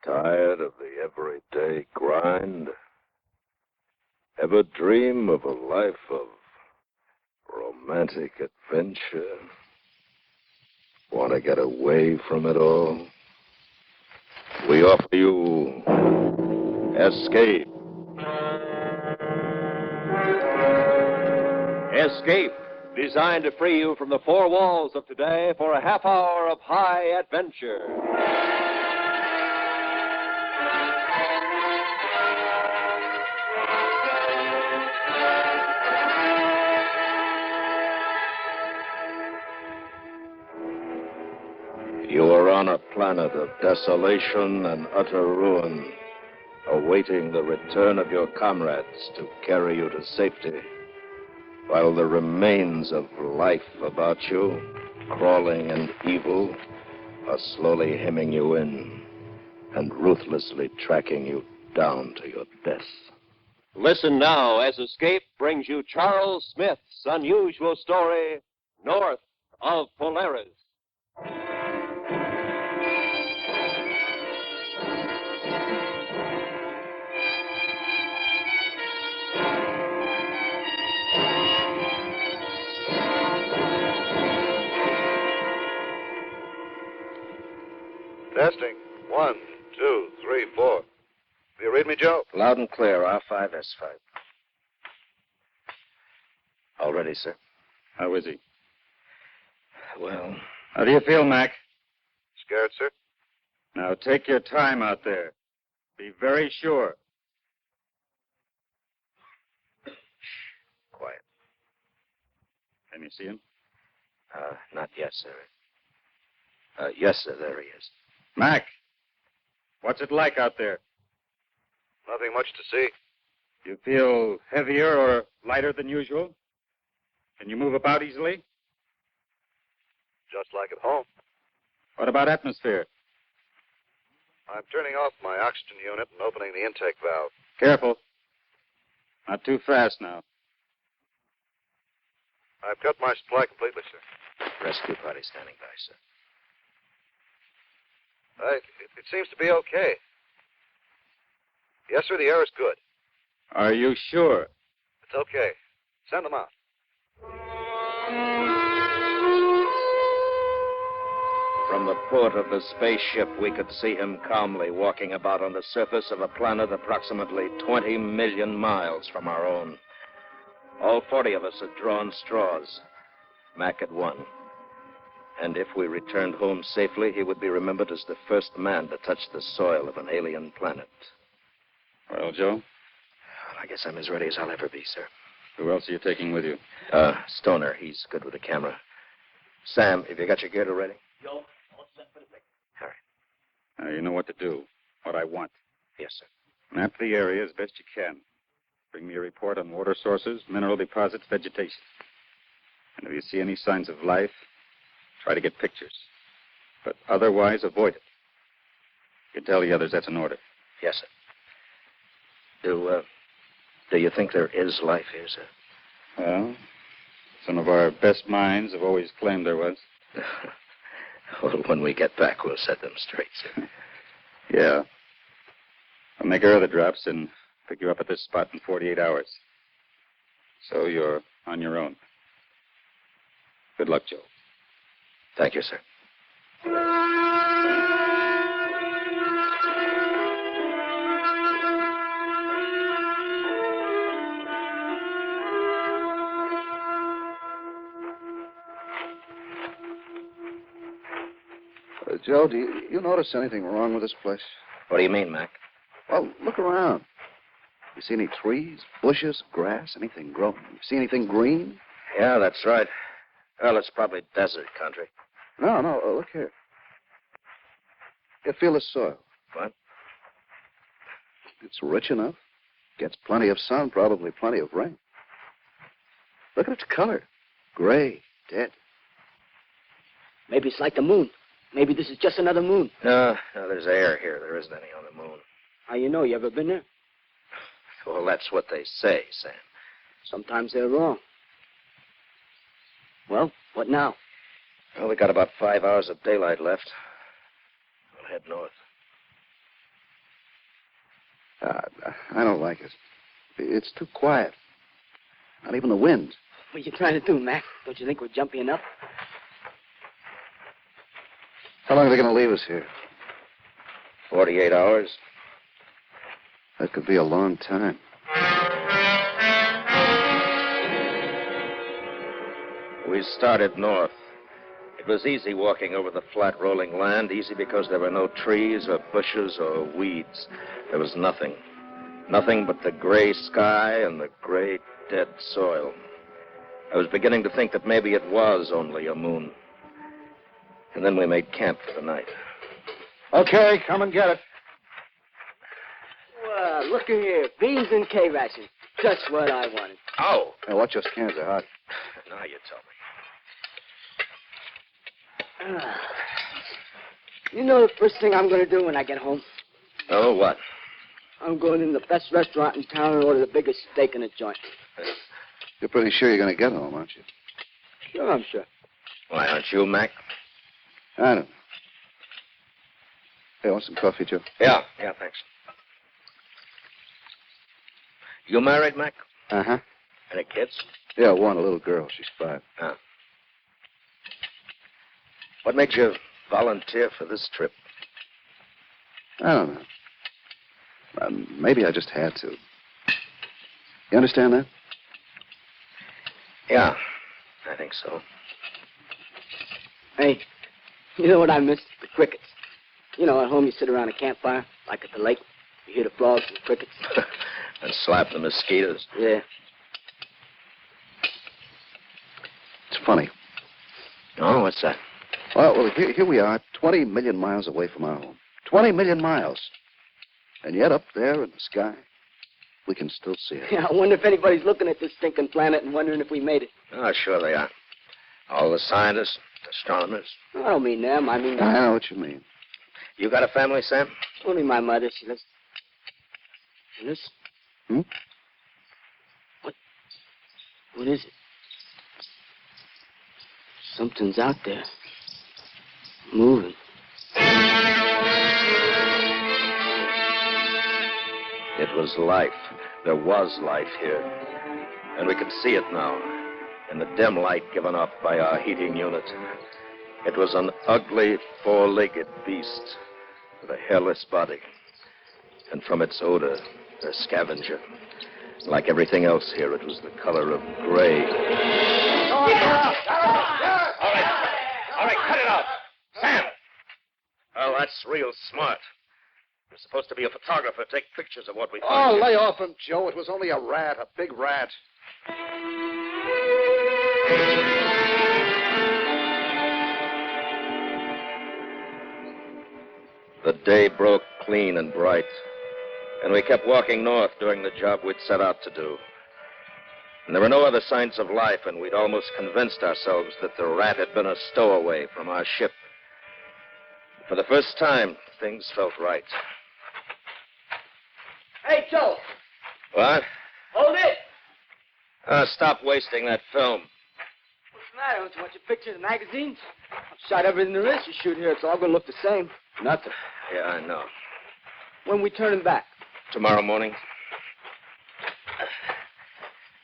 Tired of the everyday grind? Ever dream of a life of romantic adventure? Want to get away from it all? We offer you Escape. Escape, designed to free you from the four walls of today for a half hour of high adventure. You are on a planet of desolation and utter ruin, awaiting the return of your comrades to carry you to safety, while the remains of life about you, crawling and evil, are slowly hemming you in and ruthlessly tracking you down to your death. Listen now as Escape brings you Charles Smith's unusual story, North of Polaris. Testing. 1, 2, 3, 4. Do you read me, Joe? Loud and clear, R5S5. All ready, sir. How is he? Well, How do you feel, Mac? Scared, sir? Now take your time out there. Be very sure. quiet. Can you see him? Not yet, sir. Yes, sir, there he is. Mac, what's it like out there? Nothing much to see. You feel heavier or lighter than usual? Can you move about easily? Just like at home. What about atmosphere? I'm turning off my oxygen unit and opening the intake valve. Careful. Not too fast now. I've cut my supply completely, sir. Rescue party standing by, sir. It seems to be okay. Yes, sir, the air is good. Are you sure? It's okay. Send them out. From the port of the spaceship, we could see him calmly walking about on the surface of a planet approximately 20 million miles from our own. All 40 of us had drawn straws. Mac had won. And if we returned home safely, he would be remembered as the first man to touch the soil of an alien planet. Well, Joe? Well, I guess I'm as ready as I'll ever be, sir. Who else are you taking with you? Stoner. He's good with the camera. Sam, have you got your gear ready? Joe, all set for the pick. All right. Now, you know what to do. What I want. Yes, sir. Map the area as best you can. Bring me a report on water sources, mineral deposits, vegetation. And if you see any signs of life, try to get pictures. But otherwise, avoid it. You tell the others that's an order. Yes, sir. Do you think there is life here, sir? Well, some of our best minds have always claimed there was. Well, when we get back, we'll set them straight, sir. Yeah. I'll make other drops and pick you up at this spot in 48 hours. So you're on your own. Good luck, Joe. Thank you, sir. Joe, do you notice anything wrong with this place? What do you mean, Mac? Well, look around. You see any trees, bushes, grass, anything growing? You see anything green? Yeah, that's right. Well, it's probably desert country. No, look here. You feel the soil. What? It's rich enough. Gets plenty of sun, probably plenty of rain. Look at its color. Gray, dead. Maybe it's like the moon. Maybe this is just another moon. No, there's air here. There isn't any on the moon. How you know? You ever been there? Well, that's what they say, Sam. Sometimes they're wrong. Well, what now? Well, we got about 5 hours of daylight left. We'll head north. I don't like it. It's too quiet. Not even the wind. What are you trying to do, Mac? Don't you think we're jumpy enough? How long are they going to leave us here? 48 hours. That could be a long time. We started north. It was easy walking over the flat, rolling land, easy because there were no trees or bushes or weeds. There was nothing. Nothing but the gray sky and the gray, dead soil. I was beginning to think that maybe it was only a moon. And then we made camp for the night. Okay, come and get it. Well, look here. Beans and K-rations. Just what I wanted. Oh! Hey, watch those cans, they're hot. Now you tell me. You know the first thing I'm going to do when I get home? Oh, what? I'm going in the best restaurant in town and order the biggest steak in the joint. You're pretty sure you're going to get home, aren't you? Sure, I'm sure. Why, aren't you, Mac? I don't know. Hey, want some coffee, Joe? Yeah, thanks. You married, Mac? Uh-huh. Any kids? Yeah, one, a little girl. She's 5. What made you volunteer for this trip? I don't know. Maybe I just had to. You understand that? Yeah, I think so. Hey, you know what I miss? The crickets. You know, at home you sit around a campfire, like at the lake. You hear the frogs and the crickets. And slap the mosquitoes. Yeah. It's funny. Oh, what's that? Well, here we are, 20 million miles away from our home. 20 million miles. And yet up there in the sky, we can still see it. Yeah, I wonder if anybody's looking at this stinking planet and wondering if we made it. Oh, sure they are. All the scientists, astronomers. I don't mean them. I mean... I know what you mean. You got a family, Sam? Only my mother. She lives... Hmm? What is it? Something's out there. Moving. It was life. There was life here. And we could see it now, in the dim light given off by our heating unit. It was an ugly, four-legged beast with a hairless body. And from its odor, a scavenger. Like everything else here, it was the color of gray. All right, cut it out. Sam! Oh, that's real smart. You're supposed to be a photographer. Take pictures of what we Oh, find. lay off him, Joe. It was only a rat, a big rat. The day broke clean and bright, and we kept walking north doing the job we'd set out to do. And there were no other signs of life, and we'd almost convinced ourselves that the rat had been a stowaway from our ship. For the first time, things felt right. Hey, Joe. What? Hold it. Stop wasting that film. What's the matter? Don't you want your pictures in magazines? I've shot everything there is to shoot here. It's all going to look the same. Nothing. Yeah, I know. When we turning back? Tomorrow morning.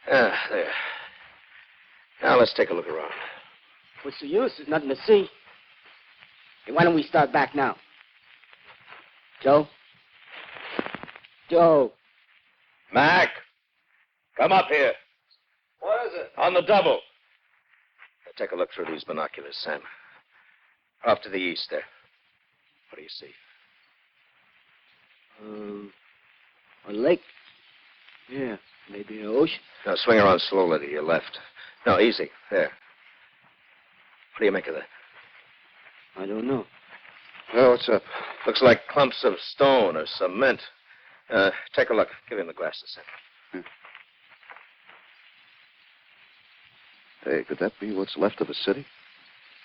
There. Now, let's take a look around. What's the use? There's nothing to see. Hey, why don't we start back now? Joe? Joe. Mac, come up here. What is it? On the double. Now, take a look through these binoculars, Sam. Off to the east there. What do you see? A lake. Yeah, maybe an ocean. Now, swing around slowly to your left. No, easy. There. What do you make of that? I don't know. Oh, what's up? Looks like clumps of stone or cement. Take a look. Give him the glasses, Sam. Hey, could that be what's left of a city?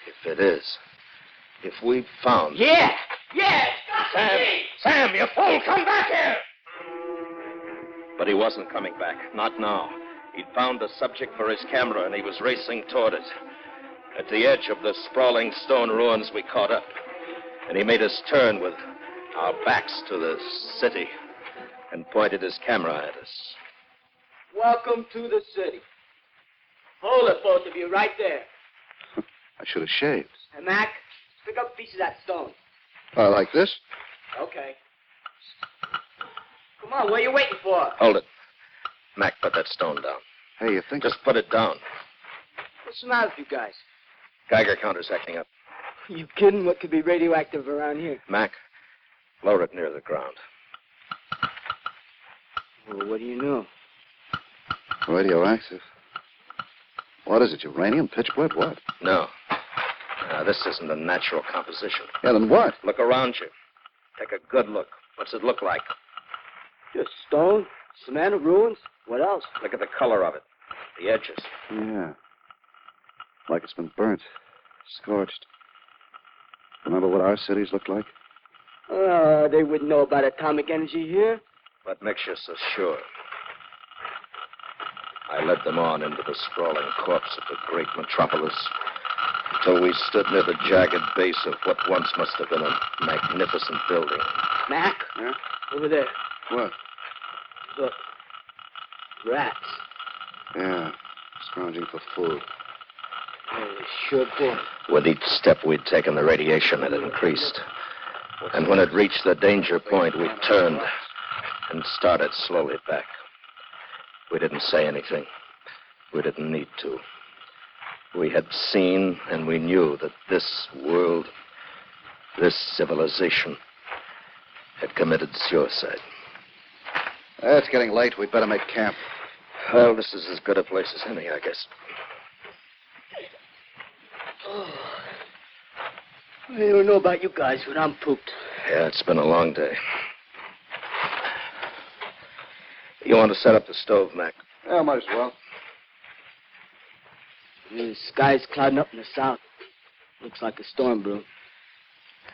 If it is. If we've found... Yeah! Yeah! Sam, you fool! Come back here! But he wasn't coming back. Not now. He'd found the subject for his camera, and he was racing toward it. At the edge of the sprawling stone ruins, we caught up. And he made us turn with our backs to the city. and pointed his camera at us. Welcome to the city. Hold it, both of you, right there. I should have shaved. Hey, Mac, pick up a piece of that stone. Like this? Okay. Come on, what are you waiting for? Hold it. Mac, put that stone down. Hey, you think... Just put it down. What's the matter with you guys? Geiger counter's acting up. You kidding? What could be radioactive around here? Mac, lower it near the ground. Well, what do you know? Radioactive? What is it, uranium, pitchblende, what? No. This isn't a natural composition. Yeah, then what? Look around you. Take a good look. What's it look like? Just stone, cement, ruins. What else? Look at the color of it. The edges. Yeah. Like it's been burnt. Scorched. Remember what our cities looked like? They wouldn't know about atomic energy here. What makes you so sure? I led them on into the sprawling corpse of the great metropolis until we stood near the jagged base of what once must have been a magnificent building. Mac? Yeah? Over there. What? Look. Rats. Yeah. Scrounging for food. Oh, sure did. With each step we'd taken, the radiation had increased. And when it reached the danger point, we turned and started slowly back. We didn't say anything. We didn't need to. We had seen and we knew that this world, this civilization, had committed suicide. It's getting late. We'd better make camp. Well, this is as good a place as any, I guess. Oh. I don't know about you guys, but I'm pooped. Yeah, it's been a long day. You want to set up the stove, Mac? Yeah, might as well. The sky's clouding up in the south. Looks like a storm brewing.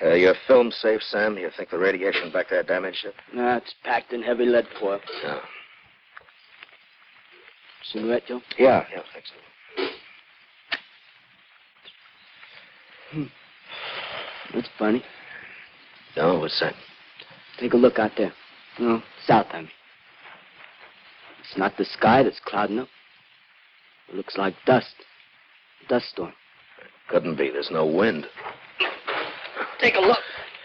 Your film safe, Sam? You think the radiation back there damaged it? Nah, it's packed in heavy lead foil. Yeah. Cigarette, Joe? Yeah, thanks. That's funny. No, what's that? Take a look out there. No, south, I mean. It's not the sky that's clouding up. It looks like dust. Dust storm. Couldn't be. There's no wind. Take a look.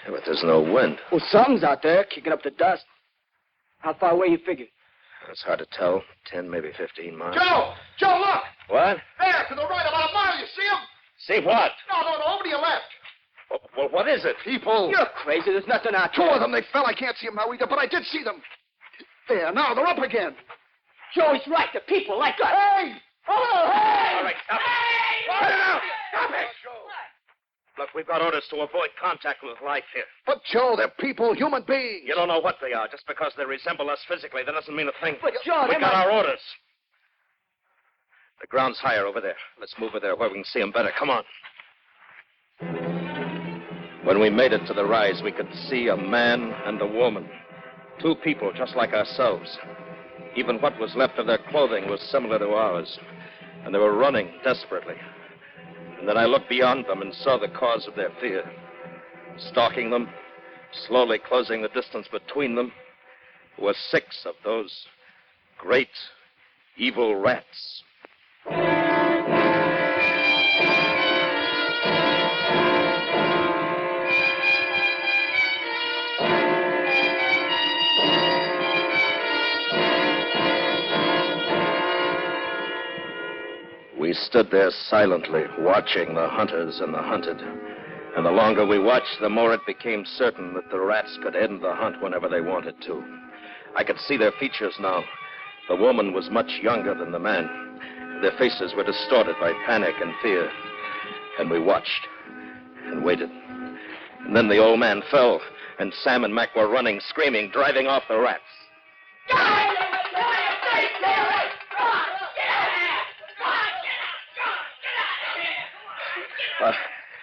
Yeah, but there's no wind. Well, something's out there kicking up the dust. How far away you figure? It's hard to tell. 10, maybe 15 miles. Joe! Joe, look! What? There, to the right, about a mile. You see him? See what? No, over to your left. Well, what is it? People. You're crazy. There's nothing out there. Two of them, they fell. I can't see them now either, but I did see them. There, now they're up again. Joey's right. The people like us. Hey! Oh, hey! All right, stop it. Hey! Cut it out. Stop it. Look, we've got orders to avoid contact with life here. But, Joe, they're people, human beings. You don't know what they are. Just because they resemble us physically, that doesn't mean a thing. But, Joe, we they got might- our orders. The ground's higher over there. Let's move over there where we can see them better. Come on. When we made it to the rise, we could see a man and a woman. Two people just like ourselves. Even what was left of their clothing was similar to ours. And they were running desperately. And then I looked beyond them and saw the cause of their fear. Stalking them, slowly closing the distance between them, were 6 of those great, evil rats. We stood there silently, watching the hunters and the hunted. And the longer we watched, the more it became certain that the rats could end the hunt whenever they wanted to. I could see their features now. The woman was much younger than the man. Their faces were distorted by panic and fear. And we watched and waited. And then the old man fell, and Sam and Mac were running, screaming, driving off the rats.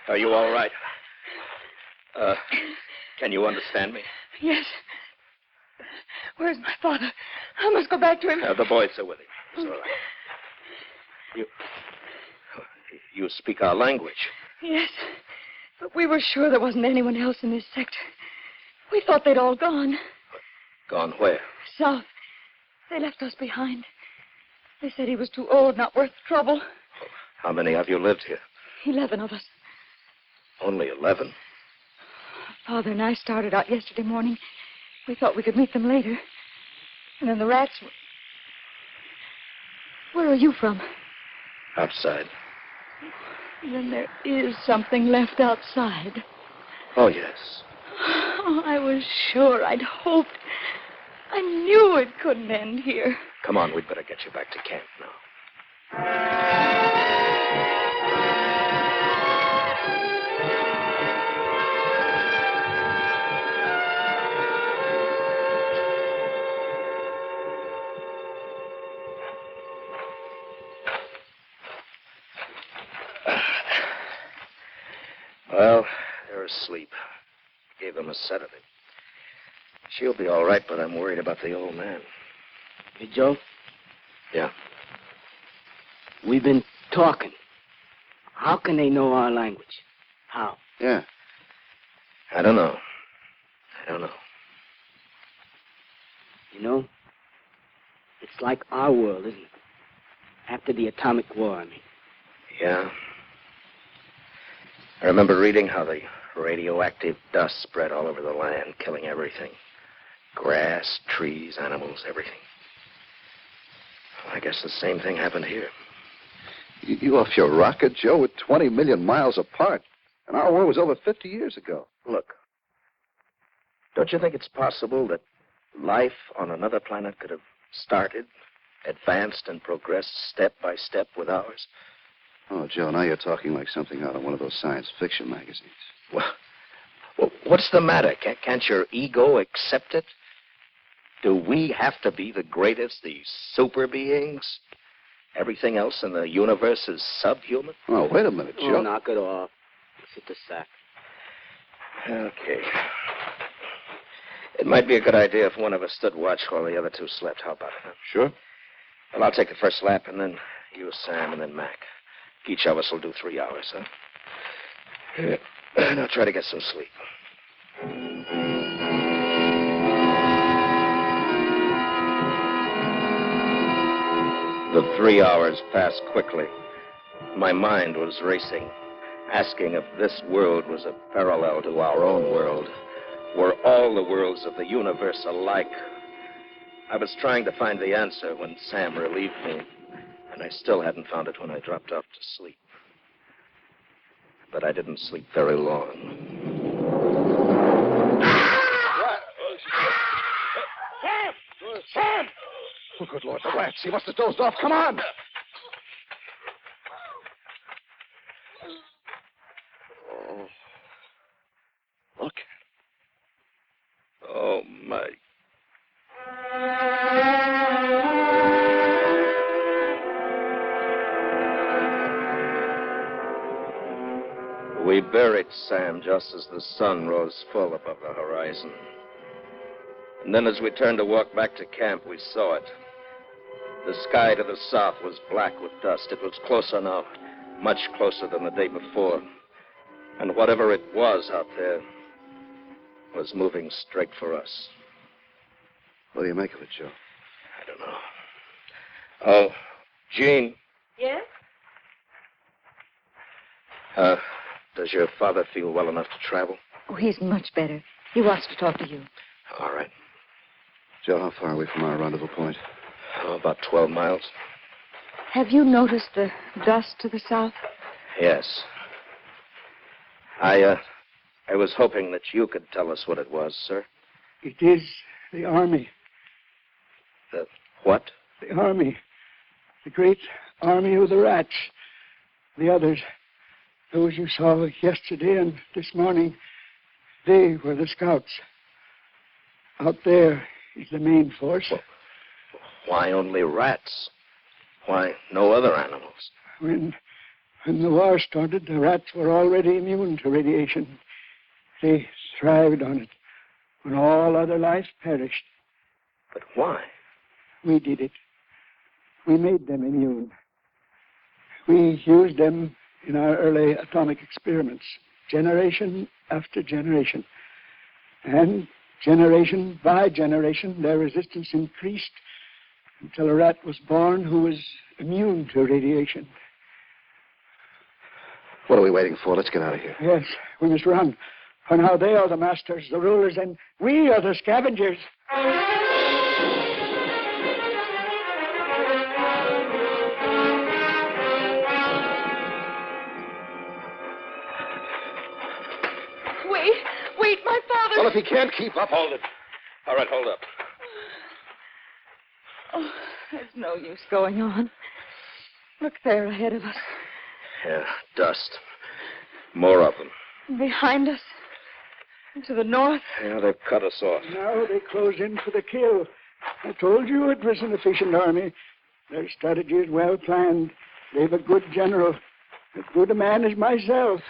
Are you all right? Can you understand me? Yes. Where's my father? I must go back to him. The boys are with him. It's all right. You speak our language. Yes. But we were sure there wasn't anyone else in this sector. We thought they'd all gone. Gone where? South. They left us behind. They said he was too old, not worth the trouble. How many of you lived here? 11 of us. Only 11. Father and I started out yesterday morning. We thought we could meet them later. And then the rats were... Where are you from? Outside. Then there is something left outside. Oh, yes. Oh, I was sure. I'd hoped. I knew it couldn't end here. Come on, we'd better get you back to camp now. Well, they're asleep. Gave them a sedative. She'll be all right, but I'm worried about the old man. Hey, Joe? Yeah. We've been talking. How can they know our language? How? Yeah. I don't know. You know, it's like our world, isn't it? After the atomic war, I mean. Yeah. I remember reading how the radioactive dust spread all over the land, killing everything. Grass, trees, animals, everything. Well, I guess the same thing happened here. You off your rocket, Joe? We're 20 million miles apart. And our war was over 50 years ago. Look, don't you think it's possible that life on another planet could have started, advanced, and progressed step by step with ours? Oh, Joe, now you're talking like something out of one of those science fiction magazines. Well, what's the matter? Can't your ego accept it? Do we have to be the greatest, these super beings? Everything else in the universe is subhuman? Oh, wait a minute, Joe. Oh, knock it off. Let's hit the sack. Okay. It might be a good idea if one of us stood watch while the other two slept. How about it? Huh? Sure. Well, I'll take the first lap, and then you, Sam, and then Mac. Each of us will do 3 hours, huh? And I'll try to get some sleep. The 3 hours passed quickly. My mind was racing, asking if this world was a parallel to our own world. Were all the worlds of the universe alike? I was trying to find the answer when Sam relieved me, and I still hadn't found it when I dropped off to sleep. But I didn't sleep very long. Sam! Oh, good Lord, the rats. He must have dozed off. Come on. Oh. Look. Oh, my. We buried Sam just as the sun rose full above the horizon. And then as we turned to walk back to camp, we saw it. The sky to the south was black with dust. It was closer now, much closer than the day before. And whatever it was out there was moving straight for us. What do you make of it, Joe? I don't know. Oh, Jean. Yes? Does your father feel well enough to travel? Oh, he's much better. He wants to talk to you. All right. Joe, how far away from our rendezvous point? Oh, about 12 miles. Have you noticed the dust to the south? Yes. I was hoping that you could tell us what it was, sir. It is the army. The what? The army. The great army of the rats. The others. Those you saw yesterday and this morning, they were the scouts. Out there is the main force. Well, why only rats? Why no other animals? When the war started, the rats were already immune to radiation. They thrived on it when all other life perished. But why? We did it. We made them immune. We used them in our early atomic experiments, generation after generation. And Generation by generation, their resistance increased until a rat was born who was immune to radiation. What are we waiting for? Let's get out of here. Yes, we must run. For now they are the masters, the rulers, and we are the scavengers. Wait, my father. Well, if he can't keep up... Hold it. All right, hold up. Oh, there's no use going on. Look there ahead of us. Yeah, dust. More of them. Behind us. To the north. Yeah, they've cut us off. Now they close in for the kill. I told you it was an efficient army. Their strategy is well planned. They've a good general. As good a man as myself.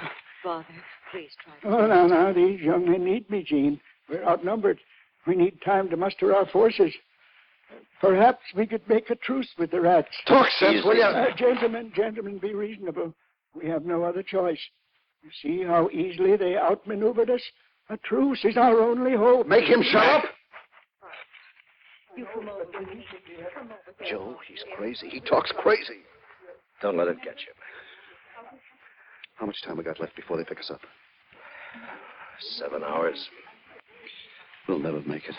Father, please try to... Oh, now, these young men need me, Jean. We're outnumbered. We need time to muster our forces. Perhaps we could make a truce with the rats. Talk sense, will you? Gentlemen, be reasonable. We have no other choice. You see how easily they outmaneuvered us? A truce is our only hope. Make him shut up? You come over. Joe, he's crazy. He talks crazy. Don't let it get you. How much time we got left before they pick us up? 7 hours. We'll never make it.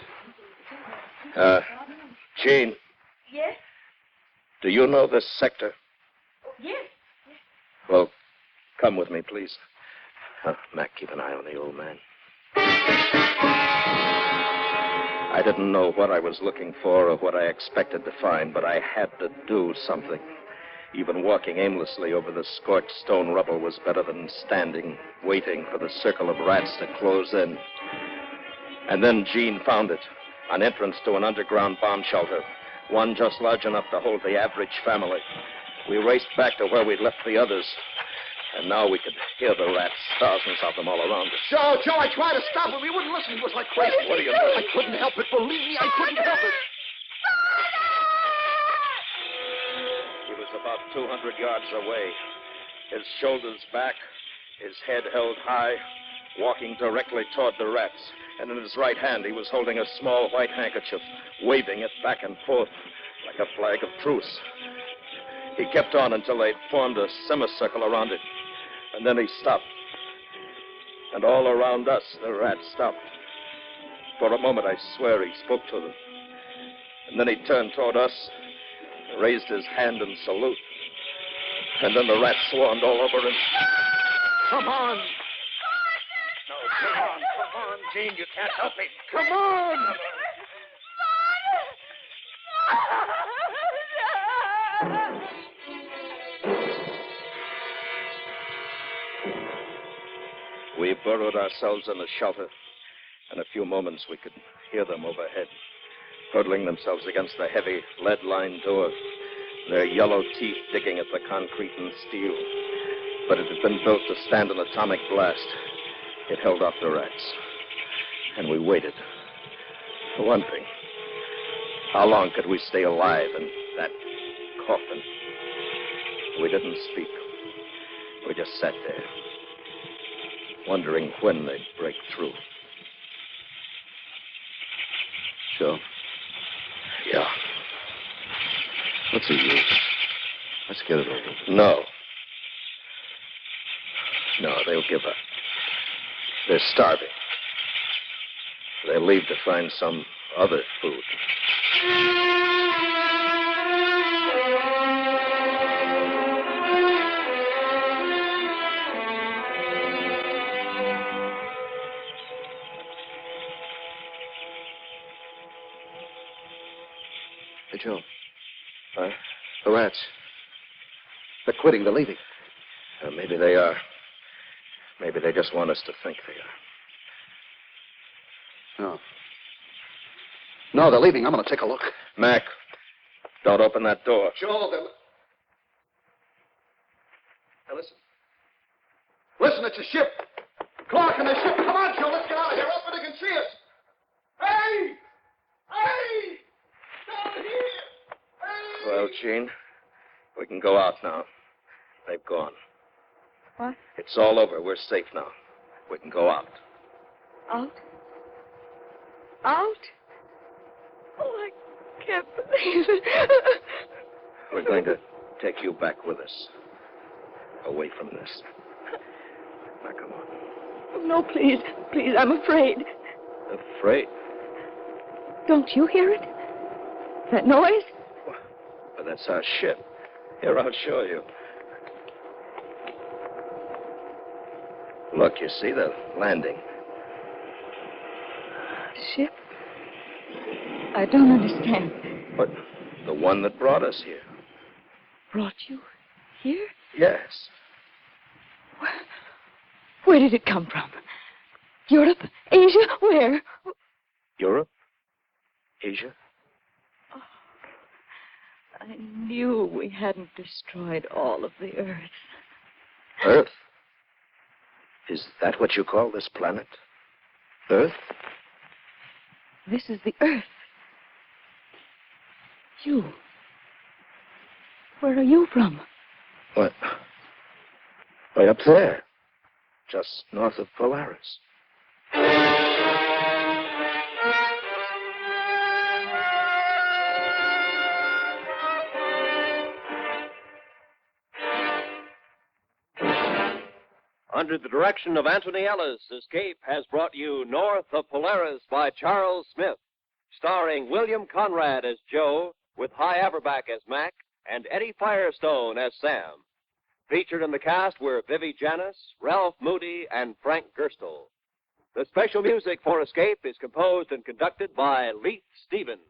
Jean. Yes? Do you know this sector? Yes. Well, come with me, please. Mac, keep an eye on the old man. I didn't know what I was looking for or what I expected to find, but I had to do something. Even walking aimlessly over the scorched stone rubble was better than standing, waiting for the circle of rats to close in. And then Jean found it, an entrance to an underground bomb shelter, one just large enough to hold the average family. We raced back to where we'd left the others, and now we could hear the rats, thousands of them all around us. Joe, I tried to stop him. He wouldn't listen to us like crazy. What are you doing? I couldn't help it. Believe me, I couldn't help it. He was about 200 yards away, his shoulders back, his head held high, walking directly toward the rats. And in his right hand, he was holding a small white handkerchief, waving it back and forth like a flag of truce. He kept on until they'd formed a semicircle around it. And then he stopped. And all around us, the rats stopped. For a moment, I swear he spoke to them. And then he turned toward us, raised his hand in salute. And then the rats swarmed all over him. Come on. No, come on, Jean. You can't help me. Come on. We burrowed ourselves in the shelter. In a few moments, we could hear them overhead, hurtling themselves against the heavy lead-lined door, their yellow teeth digging at the concrete and steel. But it had been built to stand an atomic blast. It held off the rats. And we waited. For one thing, how long could we stay alive in that coffin? We didn't speak. We just sat there, wondering when they'd break through. Joe? Yeah. What's the use? Let's get it over with. No. No, they'll give up. They're starving. They'll leave to find some other food. Hey, Joe. Huh? The rats. They're quitting. They're leaving. Maybe they are. Maybe they just want us to think they are. No. No, they're leaving. I'm going to take a look. Mac, don't open that door. Joe, now listen. Listen, it's a ship. Clark and the ship. Come on, Joe. Let's get out of here. Up where they can see us. Hey! Hey! Down here! Hey! Well, Jean, we can go out now. They've gone. What? It's all over. We're safe now. We can go out. Out? Out? Oh, I can't believe it. We're going to take you back with us. Away from this. Now, come on. Oh, no, please. Please, I'm afraid. Afraid? Don't you hear it? That noise? But that's our ship. Here, I'll show you. Look, you see the landing. Ship? I don't understand. But the one that brought us here. Brought you here? Yes. Where did it come from? Europe? Asia? Where? Europe? Asia? Oh, I knew we hadn't destroyed all of the Earth. Earth? Is that what you call this planet? Earth? This is the Earth. You. Where are you from? What? Way up there. Just north of Polaris. Under the direction of Anthony Ellis, Escape has brought you North of Polaris by Charles Smith, starring William Conrad as Joe, with Hy Averback as Mac, and Eddie Firestone as Sam. Featured in the cast were Vivi Janis, Ralph Moody, and Frank Gerstle. The special music for Escape is composed and conducted by Leith Stevens.